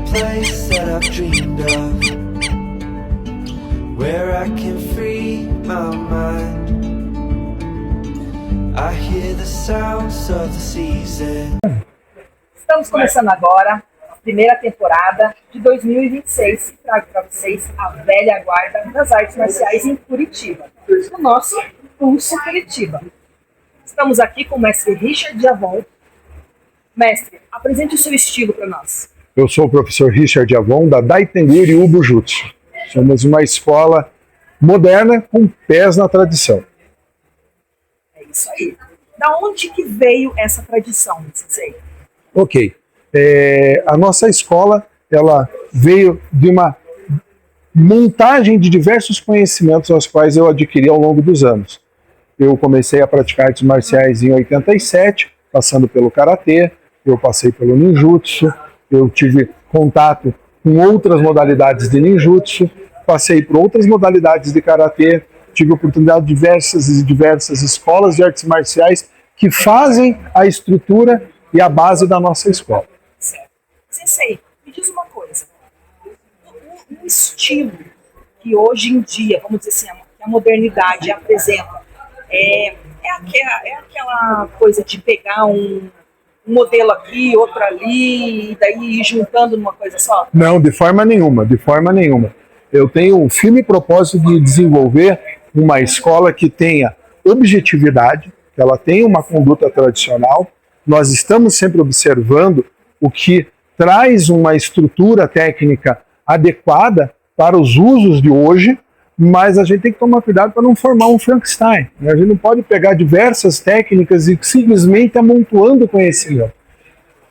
place that I've dreamed of, where I can free my mind. I hear the sounds of the season. Estamos começando agora a primeira temporada de 2026 e trago para vocês a velha guarda das artes marciais em Curitiba, o nosso Pulso Curitiba. Estamos aqui com o mestre Richard Avon. Mestre, apresente o seu estilo para nós. Eu sou o professor Richard Avon, da Daitengu Ryu Jutsu. Somos uma escola moderna com pés na tradição. É isso aí. Da onde que veio essa tradição, sensei? Ok. A nossa escola ela veio de uma montagem de diversos conhecimentos aos quais eu adquiri ao longo dos anos. Eu comecei a praticar artes marciais em 87, passando pelo karatê, eu passei pelo ninjutsu, eu tive contato com outras modalidades de ninjutsu, passei por outras modalidades de karatê, tive oportunidade de diversas escolas de artes marciais que fazem a estrutura e a base da nossa escola. Certo. Sensei, me diz uma coisa. O estilo que hoje em dia, vamos dizer assim, a modernidade apresenta, é aquela coisa de pegar um modelo aqui, outro ali, e daí ir juntando numa coisa só? Não, de forma nenhuma, de forma nenhuma. Eu tenho um firme propósito de desenvolver uma escola que tenha objetividade, que ela tenha uma conduta tradicional. Nós estamos sempre observando o que traz uma estrutura técnica adequada para os usos de hoje, mas a gente tem que tomar cuidado para não formar um Frankenstein. A gente não pode pegar diversas técnicas e simplesmente amontoando conhecimento.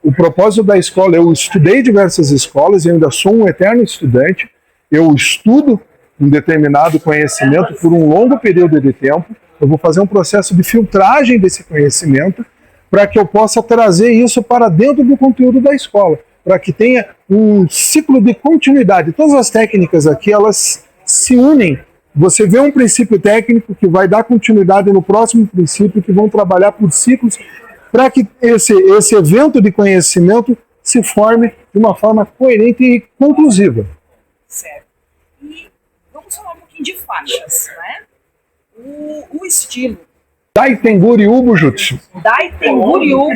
O propósito da escola, eu estudei diversas escolas, eu ainda sou um eterno estudante, eu estudo um determinado conhecimento por um longo período de tempo, eu vou fazer um processo de filtragem desse conhecimento para que eu possa trazer isso para dentro do conteúdo da escola, para que tenha um ciclo de continuidade. Todas as técnicas aqui, elas se unem. Você vê um princípio técnico que vai dar continuidade no próximo princípio, que vão trabalhar por ciclos, para que esse evento de conhecimento se forme de uma forma coerente e conclusiva. Certo. E vamos falar um pouquinho de faixas, né? O estilo Daitengu Ryu Jutsu. Daitengu Ryu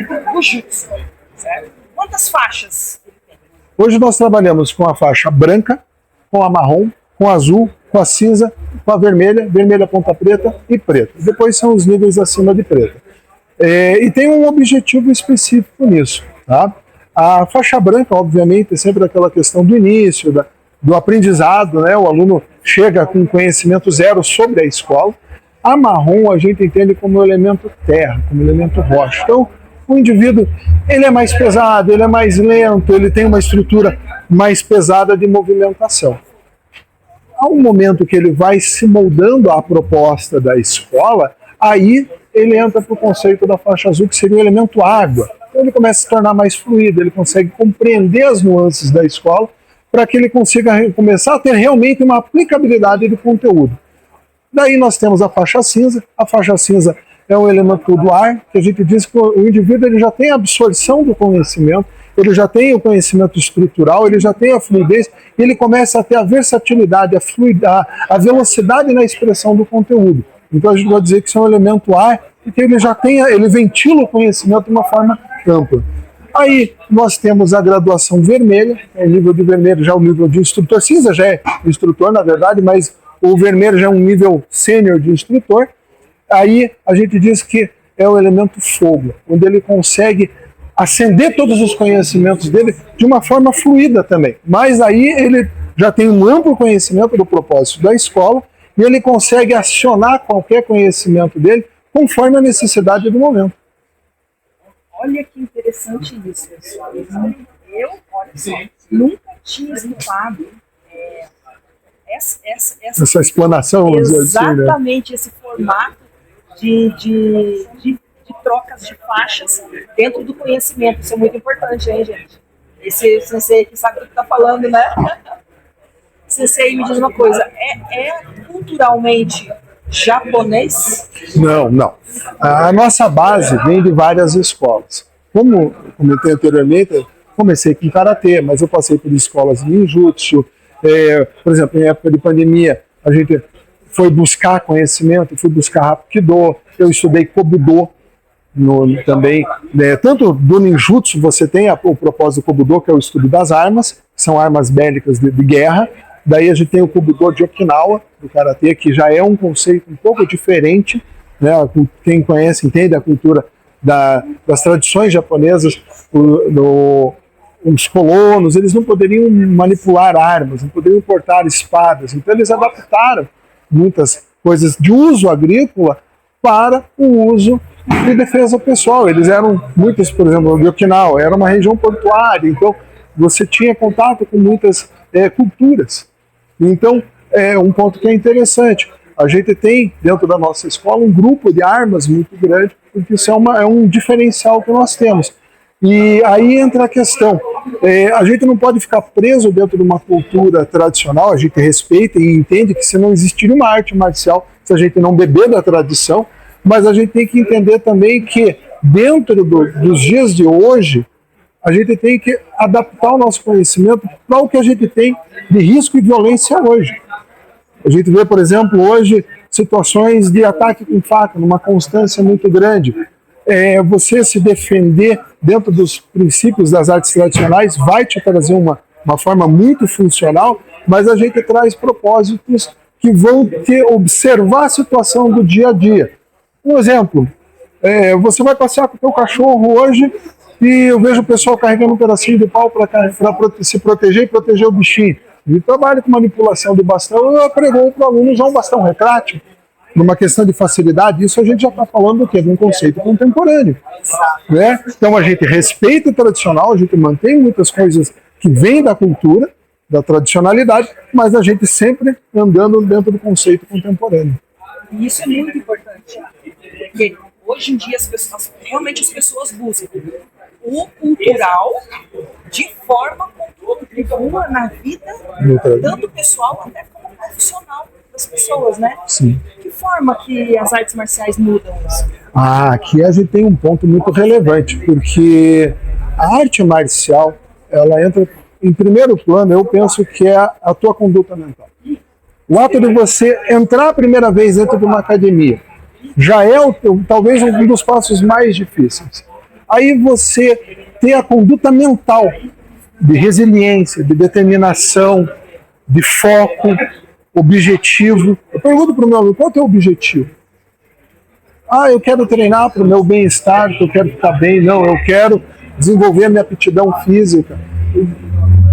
Jutsu, certo? Quantas faixas ele tem? Hoje nós trabalhamos com a faixa branca, com a marrom, com a azul, com a cinza, com a vermelha, vermelha ponta preta e preta. Depois são os níveis acima de preta. E tem um objetivo específico nisso. Tá? A faixa branca, obviamente, é sempre aquela questão do início, do aprendizado, né? O aluno chega com conhecimento zero sobre a escola. A marrom a gente entende como elemento terra, como elemento rocha. Então, o indivíduo ele é mais pesado, ele é mais lento, ele tem uma estrutura mais pesada de movimentação. Ao momento que ele vai se moldando à proposta da escola, aí ele entra para o conceito da faixa azul, que seria o elemento água. Então ele começa a se tornar mais fluido, ele consegue compreender as nuances da escola para que ele consiga começar a ter realmente uma aplicabilidade do conteúdo. Daí nós temos a faixa cinza. A faixa cinza é um elemento do ar, que a gente diz que o indivíduo ele já tem a absorção do conhecimento, ele já tem o conhecimento estrutural, ele já tem a fluidez, e ele começa a ter a versatilidade, a velocidade na expressão do conteúdo. Então a gente vai dizer que isso é um elemento ar, porque ele ventila o conhecimento de uma forma ampla. Aí nós temos a graduação vermelha, o nível de vermelho já é o nível de instrutor, cinza já é instrutor na verdade, mas o vermelho já é um nível sênior de instrutor. Aí a gente diz que é o elemento fogo, onde ele consegue acender todos os conhecimentos dele de uma forma fluida também. Mas aí ele já tem um amplo conhecimento do propósito da escola e ele consegue acionar qualquer conhecimento dele conforme a necessidade do momento. Olha que interessante isso, pessoal. Eu, olha só, nunca tinha escutado essa explanação, vamos dizer assim, né? Exatamente esse formato de trocas de faixas dentro do conhecimento. Isso é muito importante, hein, gente? Esse sensei que sabe o que está falando, né? Sensei, me diz uma coisa, é culturalmente japonês? Não. A nossa base vem de várias escolas. Como comentei anteriormente, Comecei com karatê, mas eu passei por escolas de ninjutsu. Por exemplo, em época de pandemia, a gente foi buscar conhecimento, fui buscar Hapkido, eu estudei Kobudo também. Tanto do ninjutsu, você tem o propósito do Kobudo, que é o estudo das armas, que são armas bélicas de guerra. Daí a gente tem o Kobudo de Okinawa, do karatê, que já é um conceito um pouco diferente, né? Quem conhece, entende a cultura das tradições japonesas. Os colonos, eles não poderiam manipular armas, não poderiam portar espadas, então eles adaptaram muitas coisas de uso agrícola para o uso de defesa pessoal. Eles eram muitos, por exemplo, de Okinawa, era uma região portuária, então você tinha contato com muitas culturas. Então, é um ponto que é interessante. A gente tem, dentro da nossa escola, um grupo de armas muito grande, porque isso é um diferencial que nós temos. E aí entra a questão, a gente não pode ficar preso dentro de uma cultura tradicional, a gente respeita e entende que se não existiria uma arte marcial, se a gente não beber da tradição, mas a gente tem que entender também que dentro dos dias de hoje, a gente tem que adaptar o nosso conhecimento para o que a gente tem de risco e violência hoje. A gente vê, por exemplo, hoje situações de ataque com faca, numa constância muito grande. Você se defender dentro dos princípios das artes tradicionais vai te trazer uma forma muito funcional, mas a gente traz propósitos que vão observar a situação do dia a dia. Um exemplo, você vai passear com o teu cachorro hoje e eu vejo o pessoal carregando um pedacinho de pau para se proteger e proteger o bichinho. E trabalha com manipulação de bastão, eu pregou para o aluno usar um bastão retrátil. Numa questão de facilidade, isso a gente já está falando do quê? De um conceito contemporâneo. Né? Então a gente respeita o tradicional, a gente mantém muitas coisas que vêm da cultura, da tradicionalidade, mas a gente sempre andando dentro do conceito contemporâneo. E isso é muito importante, porque hoje em dia realmente as pessoas buscam o cultural de forma como contribua na vida, tanto pessoal até como profissional das pessoas, né? Sim. Que forma que as artes marciais mudam isso? Aqui a gente tem um ponto muito relevante, porque a arte marcial, ela entra em primeiro plano, eu penso que é a tua conduta mental. O ato de você entrar a primeira vez dentro de uma academia já é talvez um dos passos mais difíceis. Aí você ter a conduta mental de resiliência, de determinação, de foco, objetivo. Eu pergunto para o meu aluno, qual é o teu objetivo? Eu quero treinar para o meu bem-estar, eu quero ficar bem. Não, eu quero desenvolver a minha aptidão física.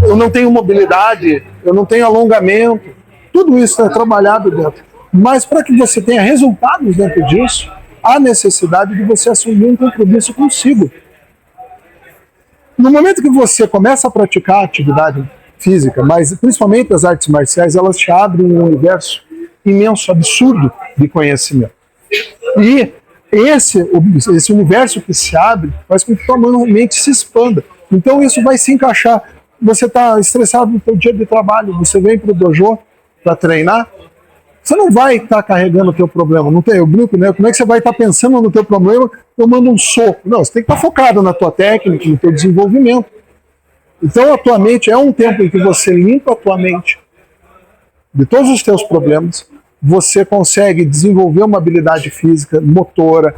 Eu não tenho mobilidade, eu não tenho alongamento. Tudo isso é trabalhado dentro. Mas para que você tenha resultados dentro disso, há necessidade de você assumir um compromisso consigo. No momento que você começa a praticar atividade física, mas principalmente as artes marciais, elas te abrem um universo imenso, absurdo de conhecimento. E esse universo que se abre faz com que tua mente se expanda. Então isso vai se encaixar. Você está estressado no seu dia de trabalho, você vem para o dojo para treinar, você não vai estar carregando o teu problema. Não tem, eu brinco, né? Como é que você vai estar pensando no teu problema tomando um soco? Não, você tem que estar focado na tua técnica, no teu desenvolvimento. Então a tua mente é um tempo em que você limpa a tua mente de todos os teus problemas, você consegue desenvolver uma habilidade física, motora,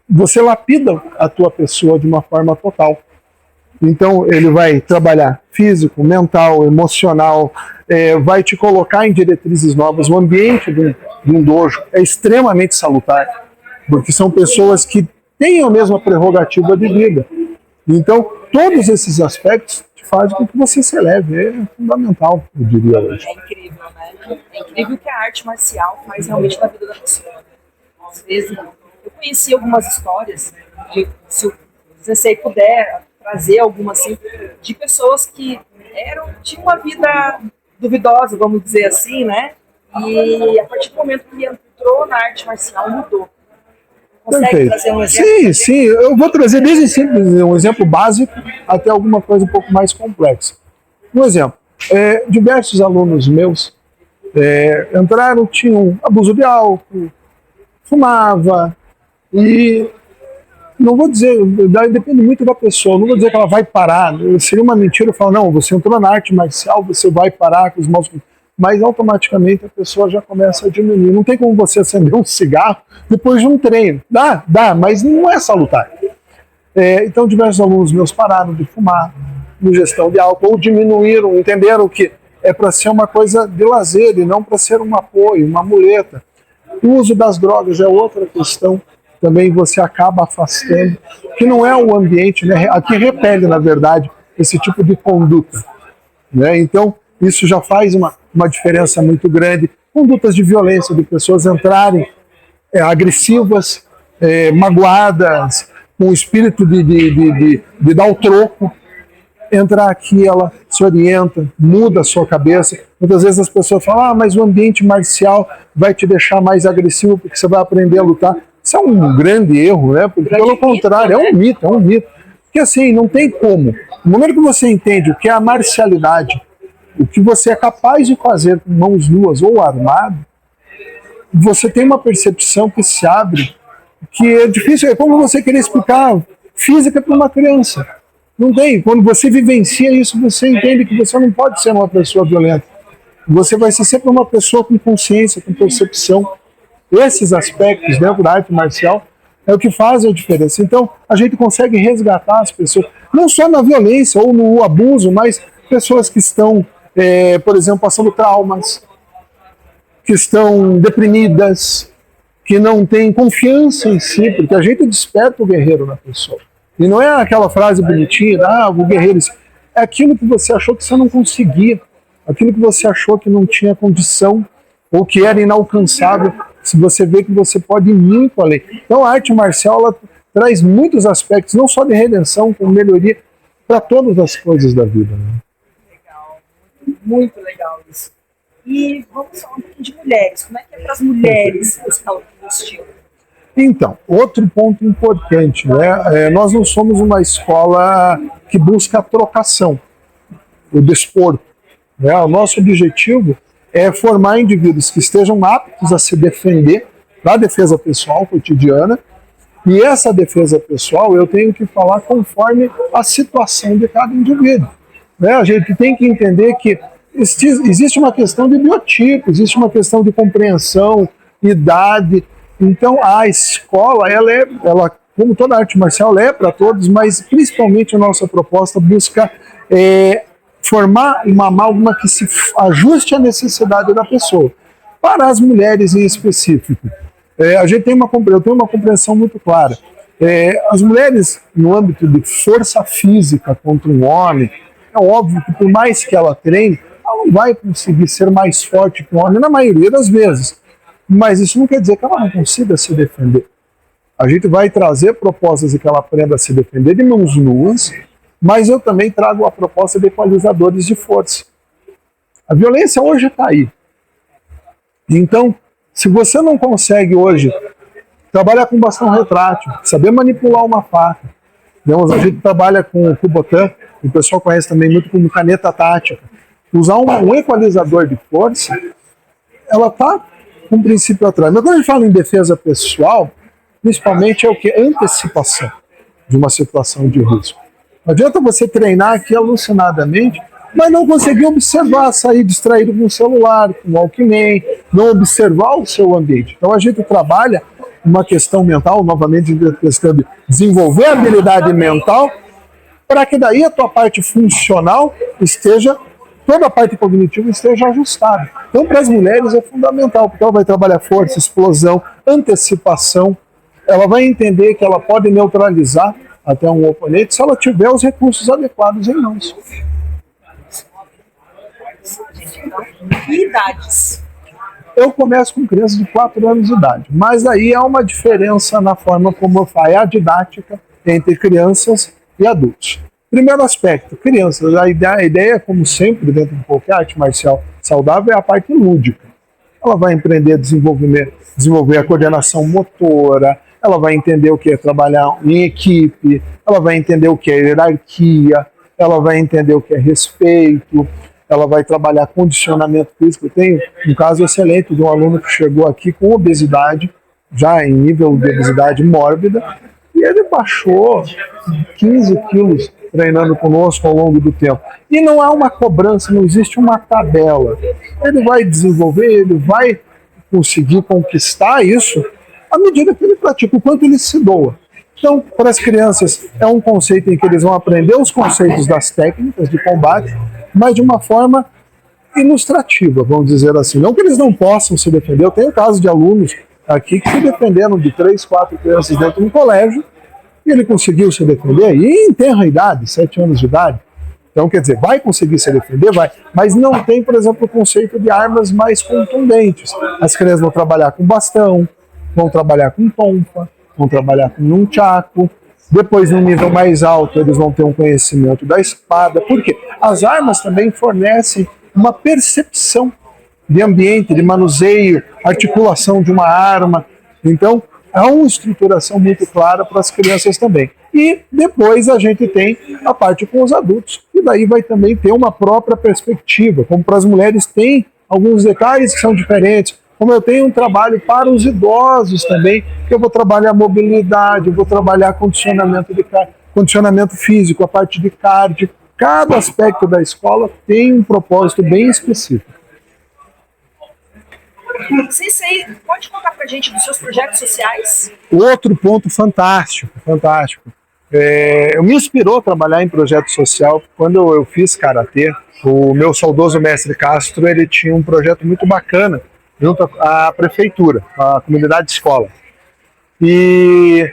você lapida a tua pessoa de uma forma total. Então ele vai trabalhar físico, mental, emocional, vai te colocar em diretrizes novas. O ambiente de um dojo é extremamente salutar, porque são pessoas que têm a mesma prerrogativa de vida. Então, todos esses aspectos te fazem com que você se eleve. É fundamental, eu diria hoje. É incrível, né? É incrível o que a arte marcial faz realmente na vida da pessoa. Às vezes, eu conheci algumas histórias, se o Sensei puder trazer algumas assim, de pessoas que tinham uma vida duvidosa, vamos dizer assim, né? E a partir do momento que entrou na arte marcial, mudou. Consegue trazer um exemplo? Sim, eu vou trazer desde simples, um exemplo básico até alguma coisa um pouco mais complexa. Um exemplo, diversos alunos meus entraram, tinham abuso de álcool, fumava, e não vou dizer, depende muito da pessoa, não vou dizer que ela vai parar, seria uma mentira eu falar, não, você entrou na arte marcial, você vai parar com os maus, mas automaticamente a pessoa já começa a diminuir. Não tem como você acender um cigarro depois de um treino. Dá, mas não é salutar. Então diversos alunos meus pararam de fumar, de ingestão de álcool, ou diminuíram, entenderam que é para ser uma coisa de lazer e não para ser um apoio, uma muleta. O uso das drogas é outra questão, também você acaba afastando, que não é o ambiente, né? Aqui repele, na verdade, esse tipo de conduta. Né? Então, isso já faz uma diferença muito grande. Condutas de violência, de pessoas entrarem agressivas, magoadas, com o espírito de dar o troco. Entrar aqui, ela se orienta, muda a sua cabeça. Muitas vezes as pessoas falam, mas o ambiente marcial vai te deixar mais agressivo porque você vai aprender a lutar. Isso é um grande erro, né? Porque, pelo contrário, é um mito. Porque assim, não tem como. No momento que você entende o que é a marcialidade, o que você é capaz de fazer com mãos nuas ou armado, você tem uma percepção que se abre, que é difícil, é como você querer explicar física para uma criança. Não tem. Quando você vivencia isso, você entende que você não pode ser uma pessoa violenta. Você vai ser sempre uma pessoa com consciência, com percepção. Esses aspectos dentro da arte marcial é o que faz a diferença. Então, a gente consegue resgatar as pessoas, não só na violência ou no abuso, mas pessoas que estão, por exemplo, passando traumas, que estão deprimidas, que não têm confiança em si, porque a gente desperta o guerreiro na pessoa. E não é aquela frase bonitinha, o guerreiro, é aquilo que você achou que você não conseguia, aquilo que você achou que não tinha condição, ou que era inalcançável, se você vê que você pode ir muito além. Então a arte marcial, ela traz muitos aspectos, não só de redenção, como melhoria, para todas as coisas da vida. Né? Legal, muito legal isso. E vamos falar um pouquinho de mulheres. Como é que é para as mulheres buscar o estilo? Então, outro ponto importante, né? Nós não somos uma escola que busca a trocação, o desporto. Né? O nosso objetivo é formar indivíduos que estejam aptos a se defender da defesa pessoal cotidiana, e essa defesa pessoal eu tenho que falar conforme a situação de cada indivíduo. Né? A gente tem que entender que existe uma questão de biotipo, existe uma questão de compreensão, idade. Então a escola, ela como toda arte marcial, ela é para todos, mas principalmente a nossa proposta busca formar uma amálgama que se ajuste à necessidade da pessoa. Para as mulheres em específico, eu tenho uma compreensão muito clara. As mulheres, no âmbito de força física contra um homem, é óbvio que por mais que ela treine, ela não vai conseguir ser mais forte que um homem na maioria das vezes. Mas isso não quer dizer que ela não consiga se defender. A gente vai trazer propostas de que ela aprenda a se defender de mãos nuas, mas eu também trago a proposta de equalizadores de força. A violência hoje está aí. Então, se você não consegue hoje trabalhar com bastão retrátil, saber manipular uma faca, a gente trabalha com o Kubotan, o pessoal conhece também muito como caneta tática, usar um equalizador de força, ela está com um princípio atrás. Mas quando a gente fala em defesa pessoal, principalmente é o que? Antecipação de uma situação de risco. Não adianta você treinar aqui alucinadamente, mas não conseguir observar, sair distraído com o celular, com o Walkman, não observar o seu ambiente. Então a gente trabalha uma questão mental, novamente a questão de desenvolver a habilidade mental, para que daí a tua parte funcional toda a parte cognitiva esteja ajustada. Então para as mulheres é fundamental, porque ela vai trabalhar força, explosão, antecipação, ela vai entender que ela pode neutralizar até um oponente se ela tiver os recursos adequados em mãos. E idades? Eu começo com crianças de 4 anos de idade, mas aí há uma diferença na forma como eu faço a didática entre crianças e adultos. Primeiro aspecto, crianças, a ideia, como sempre, dentro de qualquer arte marcial saudável, é a parte lúdica. Ela vai aprender a desenvolver a coordenação motora, ela vai entender o que é trabalhar em equipe, ela vai entender o que é hierarquia, ela vai entender o que é respeito, ela vai trabalhar condicionamento físico. Eu tenho um caso excelente de um aluno que chegou aqui com obesidade, já em nível de obesidade mórbida, E ele baixou 15 quilos treinando conosco ao longo do tempo. E não há uma cobrança, não existe uma tabela. Ele vai desenvolver, ele vai conseguir conquistar isso à medida que ele pratica, o quanto ele se doa. Então, para as crianças, é um conceito em que eles vão aprender os conceitos das técnicas de combate, mas de uma forma ilustrativa, vamos dizer assim. Não que eles não possam se defender. Eu tenho casos de alunos aqui que se defenderam de 3, 4 crianças dentro de um colégio e ele conseguiu se defender e em tenra idade, 7 anos de idade. Então, quer dizer, vai conseguir se defender? Vai. Mas não tem, por exemplo, o conceito de armas mais contundentes. As crianças vão trabalhar com bastão, vão trabalhar com tonfa, vão trabalhar com nunchaku. Depois, no nível mais alto, eles vão ter um conhecimento da espada. Por quê? As armas também fornecem uma percepção de ambiente, de manuseio, articulação de uma arma. Então, há uma estruturação muito clara para as crianças também. E depois a gente tem a parte com os adultos, e daí vai também ter uma própria perspectiva, como para as mulheres tem alguns detalhes que são diferentes, como eu tenho um trabalho para os idosos também, que eu vou trabalhar mobilidade, eu vou trabalhar condicionamento físico, a parte de cardio. Cada aspecto da escola tem um propósito bem específico. Sensei, pode contar pra gente dos seus projetos sociais? Outro ponto fantástico. Eu me inspirou a trabalhar em projeto social quando eu fiz karatê. O meu saudoso mestre Castro, ele tinha um projeto muito bacana junto à prefeitura, à comunidade escola. E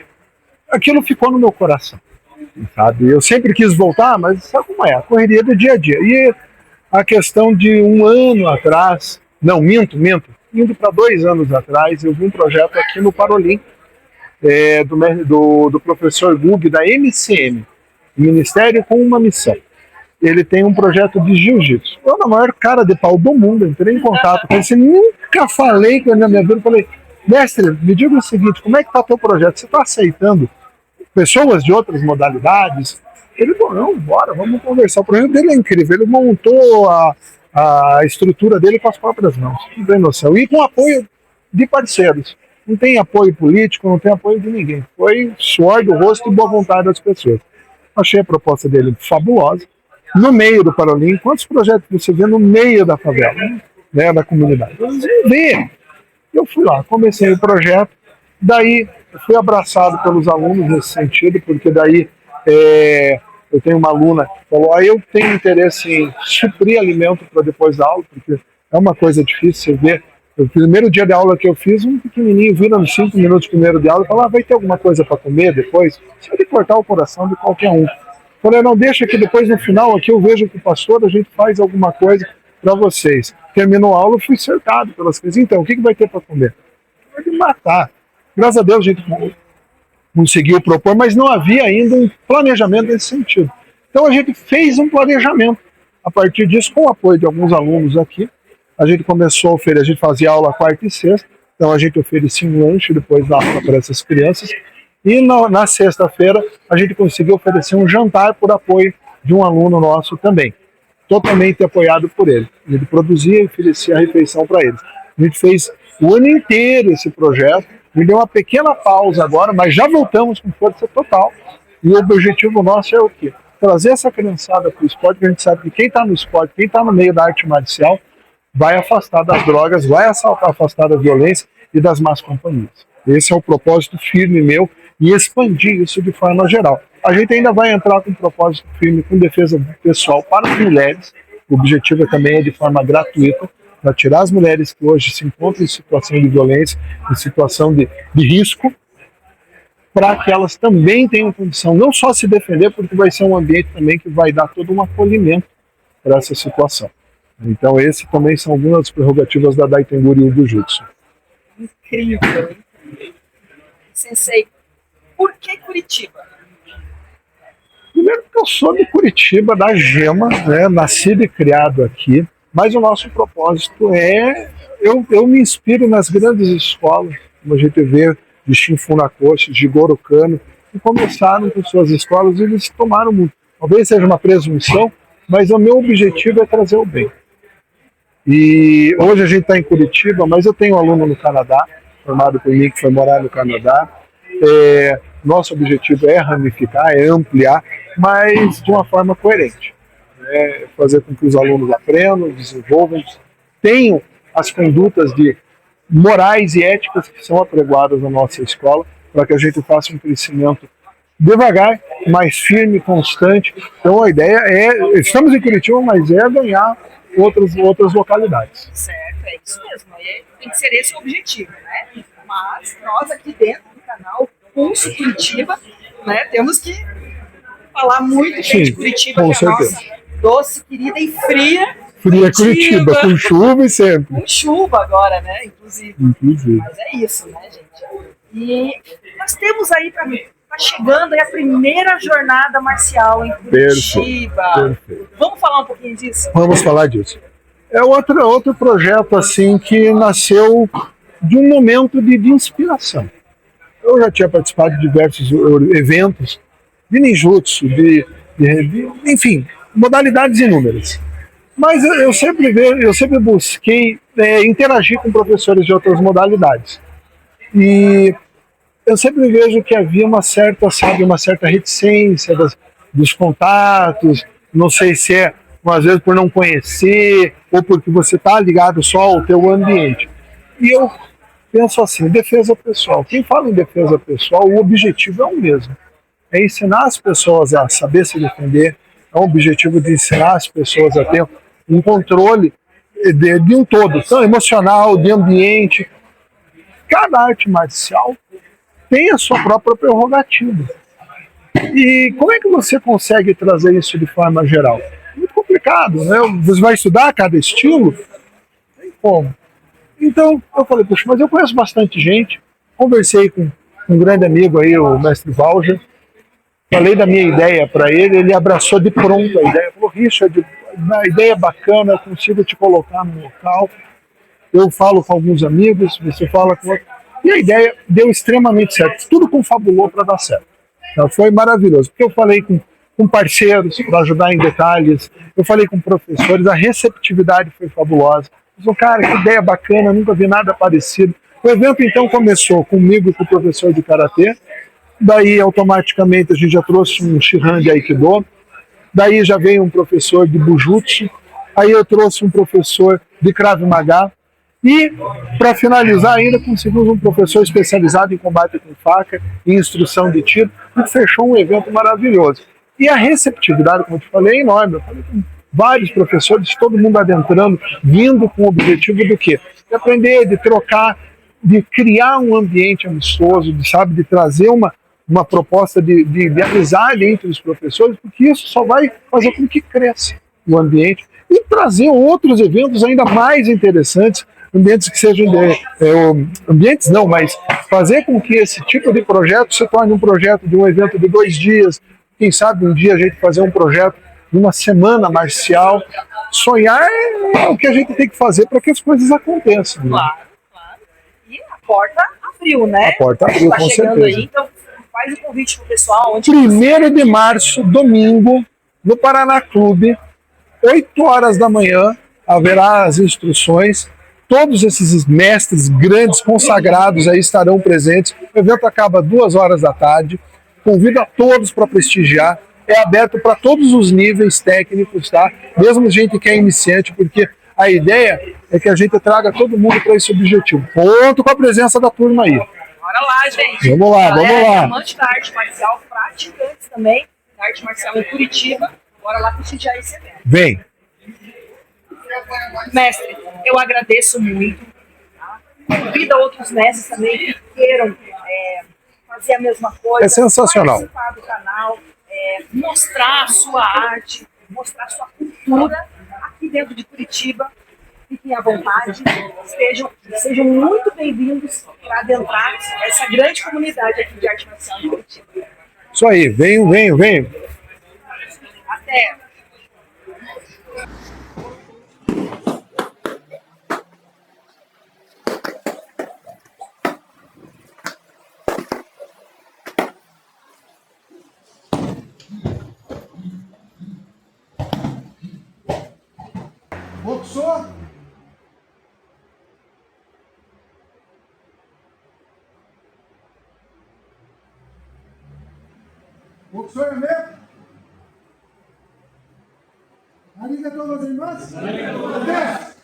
aquilo ficou no meu coração, sabe? Eu sempre quis voltar, mas sabe como é? A correria do dia a dia. E a questão de um ano atrás, não, minto, indo para 2 anos atrás, eu vi um projeto aqui no Parolim, do professor Gug, da MCM, Ministério com uma Missão. Ele tem um projeto de jiu-jitsu. Eu, na maior cara de pau do mundo, entrei em contato com ele, nunca falei com ele na minha vida, falei, mestre, me diga o seguinte, como é que está o teu projeto? Você está aceitando pessoas de outras modalidades? Ele falou, não, bora, vamos conversar. O projeto dele é incrível, ele montou a estrutura dele com as próprias mãos, não tem noção. E com apoio de parceiros. Não tem apoio político, não tem apoio de ninguém. Foi suor do rosto e boa vontade das pessoas. Achei a proposta dele fabulosa. No meio do Parolim, quantos projetos você vê no meio da favela, né, da comunidade? Eu fui lá, comecei o projeto, daí eu fui abraçado pelos alunos nesse sentido, porque daí eu tenho uma aluna que falou, eu tenho interesse em suprir alimento para depois da aula, porque é uma coisa difícil, você vê. O primeiro dia de aula que eu fiz, um pequenininho vira nos 5 minutos primeiro de aula e fala, vai ter alguma coisa para comer depois? Isso vai cortar o coração de qualquer um. Falei, não, deixa que depois no final aqui eu vejo com o pastor, a gente faz alguma coisa para vocês. Terminou a aula, eu fui cercado pelas crianças. Então, o que vai ter para comer? Vai me matar. Graças a Deus a gente conseguiu propor, mas não havia ainda um planejamento nesse sentido. Então a gente fez um planejamento. A partir disso, com o apoio de alguns alunos aqui, a gente começou a oferecer, a gente fazia aula quarta e sexta, então a gente oferecia um lanche depois da aula para essas crianças. E na sexta-feira a gente conseguiu oferecer um jantar por apoio de um aluno nosso também, totalmente apoiado por ele. Ele produzia e oferecia a refeição para eles. A gente fez o ano inteiro esse projeto, me deu uma pequena pausa agora, mas já voltamos com força total. E o objetivo nosso é o quê? Trazer essa criançada para o esporte, porque a gente sabe que quem está no esporte, quem está no meio da arte marcial, vai afastar das drogas, vai afastar da violência e das más companhias. Esse é o propósito firme meu, e expandir isso de forma geral. A gente ainda vai entrar com um propósito firme com defesa pessoal para as mulheres. O objetivo também é de forma gratuita, para tirar as mulheres que hoje se encontram em situação de violência, em situação de risco, para que elas também tenham condição, não só se defender, porque vai ser um ambiente também que vai dar todo um acolhimento para essa situação. Então, esses também são algumas das prerrogativas da Daitenguri e do Jutsu. Incrível. Sensei, por que Curitiba? Primeiro porque eu sou de Curitiba, da Gema, né, nascido e criado aqui, mas o nosso propósito é, eu me inspiro nas grandes escolas, como a gente vê, de Shinfunakoshi, de Goro Kano, que começaram com suas escolas e eles tomaram muito. Talvez seja uma presunção, mas o meu objetivo é trazer o bem. E hoje a gente está em Curitiba, mas eu tenho um aluno no Canadá, formado por mim, que foi morar no Canadá. Nosso objetivo é ramificar, é ampliar, mas de uma forma coerente. Fazer com que os alunos aprendam, desenvolvam, tenham as condutas de morais e éticas que são apregoadas na nossa escola, para que a gente faça um crescimento devagar, mais firme, constante. Então a ideia estamos em Curitiba, mas é ganhar outras localidades. Certo, é isso mesmo. Tem que ser esse o objetivo, né? Mas nós aqui dentro do canal Pulso Curitiba, né, temos que falar muito bem de Curitiba, com que é a certeza. nossa doce, querida e fria. Fria Curitiba, com chuva e sempre. Com chuva agora, né? Inclusive. Inclusive. Mas é isso, né, gente? E nós temos aí para mim. Tá chegando aí a primeira jornada marcial em Curitiba. Perfeito. Vamos falar um pouquinho disso? Vamos falar disso. É outro projeto assim que nasceu de um momento de inspiração. Eu já tinha participado de diversos eventos de ninjutsu, enfim, modalidades inúmeras. Mas eu sempre busquei interagir com professores de outras modalidades. E eu sempre vejo que havia uma certa reticência dos contatos, não sei se às vezes por não conhecer, ou porque você está ligado só ao teu ambiente. E eu penso assim, defesa pessoal. Quem fala em defesa pessoal, o objetivo é o mesmo. É ensinar as pessoas a saber se defender, é o objetivo de ensinar as pessoas a ter um controle de um todo, tão emocional, de ambiente. Cada arte marcial tem a sua própria prerrogativa. E como é que você consegue trazer isso de forma geral? Muito complicado, né? Você vai estudar cada estilo? Não tem como. Então, eu falei, puxa, mas eu conheço bastante gente, conversei com um grande amigo aí, o mestre Valger, falei da minha ideia para ele, ele abraçou de pronto a ideia, falou, Richard, a ideia é bacana, eu consigo te colocar no local, eu falo com alguns amigos, você fala com outros, e a ideia deu extremamente certo, tudo confabulou para dar certo. Então, foi maravilhoso, porque eu falei com parceiros para ajudar em detalhes, eu falei com professores, a receptividade foi fabulosa. Eu falei, cara, que ideia bacana, nunca vi nada parecido. O evento então começou comigo e com o professor de Karatê, daí automaticamente a gente já trouxe um Shihan de Aikido, daí já veio um professor de Bujutsu, aí eu trouxe um professor de Krav Maga, e para finalizar ainda conseguimos um professor especializado em combate com faca e instrução de tiro, e fechou um evento maravilhoso. E a receptividade, como eu te falei, é enorme. Eu falei com vários professores, todo mundo adentrando, vindo com o objetivo do quê? De aprender, de trocar, de criar um ambiente amistoso, de trazer uma proposta de amizade entre os professores, porque isso só vai fazer com que cresça o ambiente e trazer outros eventos ainda mais interessantes, ambientes que sejam ambientes não, mas fazer com que esse tipo de projeto se torne um projeto de um evento de 2 dias, quem sabe um dia a gente fazer um projeto de uma semana marcial. Sonhar é o que a gente tem que fazer para que as coisas aconteçam. Né? Claro. E a porta abriu, né? A porta abriu, tá com chegando certeza. Aí, então faz o convite pro pessoal. 1º de março, domingo, no Paraná Clube, 8 horas da manhã, haverá as instruções. Todos esses mestres grandes, consagrados aí estarão presentes. O evento acaba 2 horas da tarde. Convido a todos para prestigiar. É aberto para todos os níveis técnicos, tá? Mesmo gente que é iniciante, porque a ideia é que a gente traga todo mundo para esse objetivo. Conto com a presença da turma aí. Bora lá, gente. Vamos lá, Galera, vamos lá. Amante da arte marcial, praticantes também da arte marcial em Curitiba. Bora lá prestigiar esse evento. Vem. Mestre, eu agradeço muito. Tá? Convido outros mestres também que queiram fazer a mesma coisa. É sensacional. Participar do canal, mostrar a sua arte, mostrar a sua cultura aqui dentro de Curitiba. Fiquem à vontade, sejam muito bem-vindos para adentrar essa grande comunidade aqui de arte marcial em Curitiba. Isso aí, venham. Até! Boxou? Funcionamento. Arigatou gozaimasu. Arigatou gozaimasu.